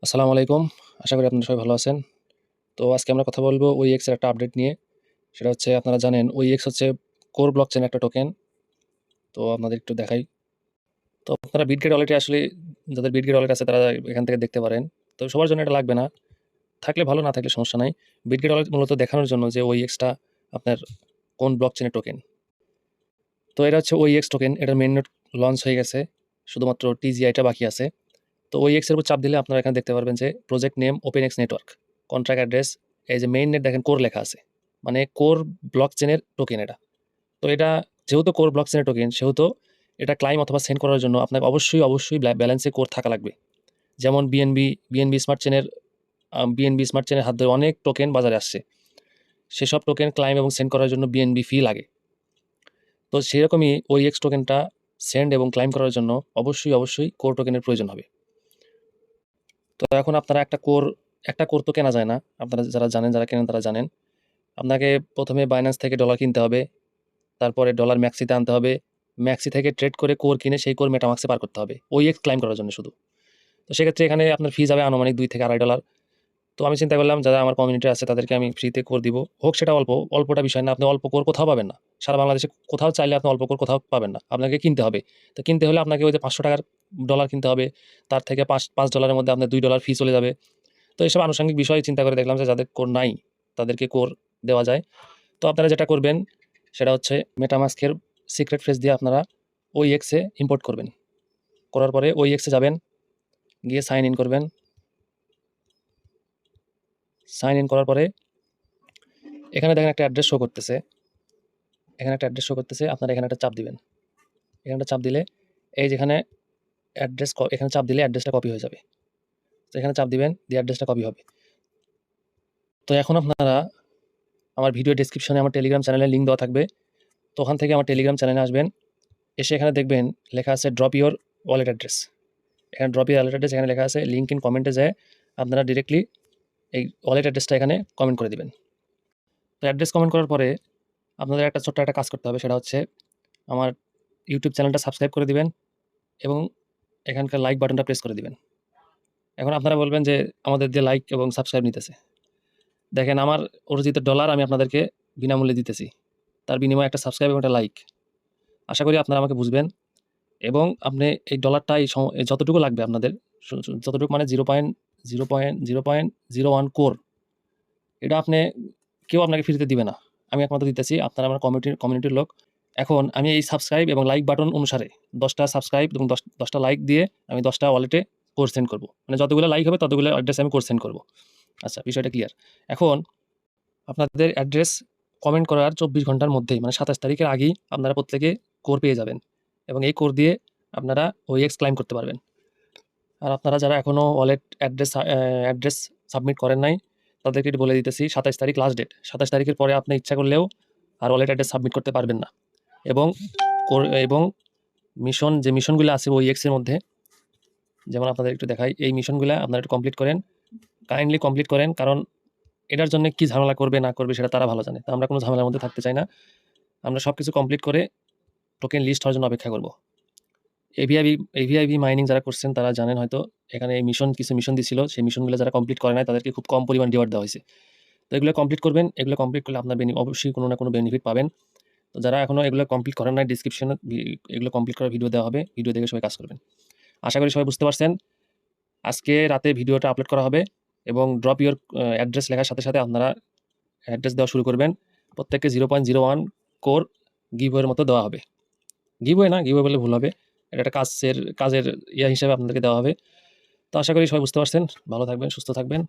আসসালামু আলাইকুম। আশা করি আপনারা সবাই ভালো আছেন। তো আজকে আমরা কথা বলব OEX এর একটা আপডেট নিয়ে। সেটা হচ্ছে আপনারা জানেন OEX হচ্ছে কোর ব্লকচেন একটা টোকেন। তো আপনাদের একটু দেখাই। তো আপনারা বিটগেট ওয়ালেটে আসলে যাদের বিটগেট ওয়ালেট আছে তারা এখান থেকে দেখতে পারেন। তো সবার জন্য এটা লাগবে না। থাকলে ভালো, না থাকলে সমস্যা নাই। বিটগেট ওয়ালেট মূলত দেখানোর জন্য যে OEX টা আপনার কোন ব্লকচেনের টোকেন। তো এটা হচ্ছে OEX টোকেন। এটার মেইন নোড লঞ্চ হয়ে গেছে। শুধুমাত্র TGI টা বাকি আছে। তো OEX এর উপর চাপ দিলে আপনারা এখানে দেখতে পারবেন যে project name OpenX network, contract address, এই যে মেইন নেট দেখেন কোর লেখা আছে। মানে কোর ব্লকচেনের টোকেন এটা। তো এটা যেহেতু কোর ব্লকচেনের টোকেন সেহেতু এটা ক্লাইম অথবা সেন্ড করার জন্য আপনাকে অবশ্যই ব্যালেন্সে কোর থাকা লাগবে। যেমন বিএনবি স্মার্ট চেনের হাত ধরে অনেক টোকেন বাজারে আসছে। সেসব টোকেন ক্লাইম এবং সেন্ড করার জন্য বিএনবি ফি লাগে। তো সেরকমই OEX টোকেনটা সেন্ড এবং ক্লাইম করার জন্য অবশ্যই কোর টোকেনের প্রয়োজন হবে। তো এখন আপনারা একটা কোর তো কেনা যায় না। আপনারা যারা জানেন, যারা কেনেন তারা জানেন। আপনাকে ১ম এ Binance থেকে ডলার কিনতে হবে। তারপরে ডলার ম্যাক্সিতে আনতে হবে। ম্যাক্সি থেকে ট্রেড করে কোর কিনে সেই কোর মেটামাক্সে পার করতে হবে। OEX ক্লাইম করার জন্য শুধু। তো সেক্ষেত্রে এখানে আপনার ফি যাবে আনুমানিক $2 থেকে $2.5। তো আমি চিন্তা করলাম যারা আমার কমিউনিটি আছে তাদেরকে আমি ফ্রিতে কোর দিব। হোক সেটা অল্পটা বিষয় না। আপনি অল্প কোর কোথাও পাবেন না। সারা বাংলাদেশে কোথাও চাইলে আপনি অল্প কোর কোথাও পাবেন না। আপনাকে কিনতে হবে। তো কিনতে হলে আপনাকে ওই যে ৳500 ডলার কিনতে হবে। তার থেকে $5 এর মধ্যে আপনার $2 ফি চলে যাবে। তো এইসব আনুষঙ্গিক বিষয় চিন্তা করে দেখলাম যে যাদের কোর নাই তাদেরকে কোর দেওয়া যায়। তো আপনারা যেটা করবেন সেটা হচ্ছে মেটামাস্কের সিক্রেট ফ্রেজ দিয়ে আপনারা OEX এ ইম্পোর্ট করবেন। করার পরে OEX এ যাবেন, গিয়ে সাইন ইন করবেন। সাইন ইন করার পরে এখানে দেখেন একটা অ্যাড্রেস শো করতেছে। আপনারা এখানে একটা চাপ দিবেন। এখানে একটা চাপ দিলে এই যেখানে এখানে চাপ দিলে অ্যাড্রেসটা কপি হয়ে যাবে। তো এখানে চাপ দিবেন, দিয়ে অ্যাড্রেসটা কপি হবে। তো এখন আপনারা আমার ভিডিও ডেসক্রিপশনে আমার টেলিগ্রাম চ্যানেলের লিঙ্ক দেওয়া থাকবে। তো ওখান থেকে আমার টেলিগ্রাম চ্যানেলে আসবেন। এসে এখানে দেখবেন লেখা আছে ড্রপ ইওর ওয়ালেট অ্যাড্রেস। এখানে ড্রপ ইওর ওয়ালেট অ্যাড্রেস এখানে লেখা আছে লিঙ্ক ইন কমেন্টে যেয়ে আপনারা ডিরেক্টলি এই ওয়ালেট অ্যাড্রেসটা এখানে কমেন্ট করে দিবেন। তো অ্যাড্রেস কমেন্ট করার পরে আপনাদের একটা ছোট্ট একটা কাজ করতে হবে, সেটা হচ্ছে আমার ইউটিউব চ্যানেলটা সাবস্ক্রাইব করে দিবেন এবং এখানকার লাইক বাটনটা প্রেস করে দিবেন। এখন আপনারা বলবেন যে আমাদের দিয়ে লাইক এবং সাবস্ক্রাইব নিতেছে। দেখেন আমার অর্জিত ডলার আমি আপনাদেরকে বিনামূল্যে দিতেছি। তার বিনিময়ে একটা সাবস্ক্রাইব এবং একটা লাইক। আশা করি আপনারা আমাকে বুঝবেন এবং আপনি এই ডলারটা এই যতটুকু লাগবে আপনাদের যতটুকু মানে 0.01 কোর, এটা কেউ আপনাকে ফ্রিতে দিবে না। আমি একমাত্র দিতেছি, আপনারা আমার কমিউনিটির লোক। এখন আমি এই সাবস্ক্রাইব এবং লাইক বাটন অনুসারে ১০টা সাবস্ক্রাইব এবং ১০টা লাইক দিয়ে আমি 10টা ওয়ালেটে কোড সেন্ড করব। মানে যতগুলো লাইক হবে ততগুলো অ্যাড্রেসে আমি কোড সেন্ড করব। আচ্ছা, বিষয়টা ক্লিয়ার। এখন আপনাদের অ্যাড্রেস কমেন্ট করার ২৪ ঘন্টার মধ্যেই মানে ২৭ তারিখের আগেই আপনারা প্রত্যেকে কোর পেয়ে যাবেন এবং এই কোর দিয়ে আপনারা OEX ক্লাইম করতে পারবেন। আর আপনারা যারা এখনও ওয়ালেট অ্যাড্রেস সাবমিট করেন নাই তাদেরকে একটু বলে দিতেছি ২৭ তারিখ লাস্ট ডেট। ২৭ তারিখের পরে আপনি ইচ্ছা করলেও আর ওয়ালেট অ্যাড্রেস সাবমিট করতে পারবেন না। এবং এবং যে মিশনগুলো আছে OEX এর মধ্যে, যেমন আপনাদের একটু দেখাই, এই মিশনগুলো আপনারা একটু কমপ্লিট করেন। কাইন্ডলি কমপ্লিট করেন, কারণ এটার জন্য কি ঝামেলা করবে না করবে সেটা তারা ভালো জানে। তো আমরা কোনো ঝামেলার মধ্যে থাকতে চাই না। আমরা সবকিছু কমপ্লিট করে টোকেন লিস্ট হওয়ার জন্য অপেক্ষা করব। এভিআইভি মাইনিং যারা করছেন তারা জানেন হয়তো, এখানে কিছু মিশন দিছিল। সেই মিশনগুলো যারা কমপ্লিট করে নাই তাদেরকে খুব কম পরিমাণ রিওয়ার্ড দেওয়া হয়েছে। তো এগুলো কমপ্লিট করবেন। এগুলো কমপ্লিট করলে আপনার অবশ্যই কোনো না কোনো বেনিফিট পাবেন। তো যারা এখনও এগুলো কমপ্লিট করেন নাই, ডেসক্রিপশনে এগুলো কমপ্লিট করার ভিডিও দেওয়া হবে। ভিডিও দেখে সবাই কাজ করবেন। আশা করি সবাই বুঝতে পারছেন। আজকে রাতে ভিডিওটা আপলোড করা হবে এবং ড্রপ ইওর অ্যাড্রেস লেখার সাথে আপনারা অ্যাড্রেস দেওয়া শুরু করবেন। প্রত্যেককে 0.01 কোর গিভওয়ের মতো দেওয়া হবে। গিভওয়ে বললে ভুল হবে। এটা একটা কাজের হিসাবে আপনাদেরকে দেওয়া হবে। তো আশা করি সবাই বুঝতে পারছেন। ভালো থাকবেন, সুস্থ থাকবেন।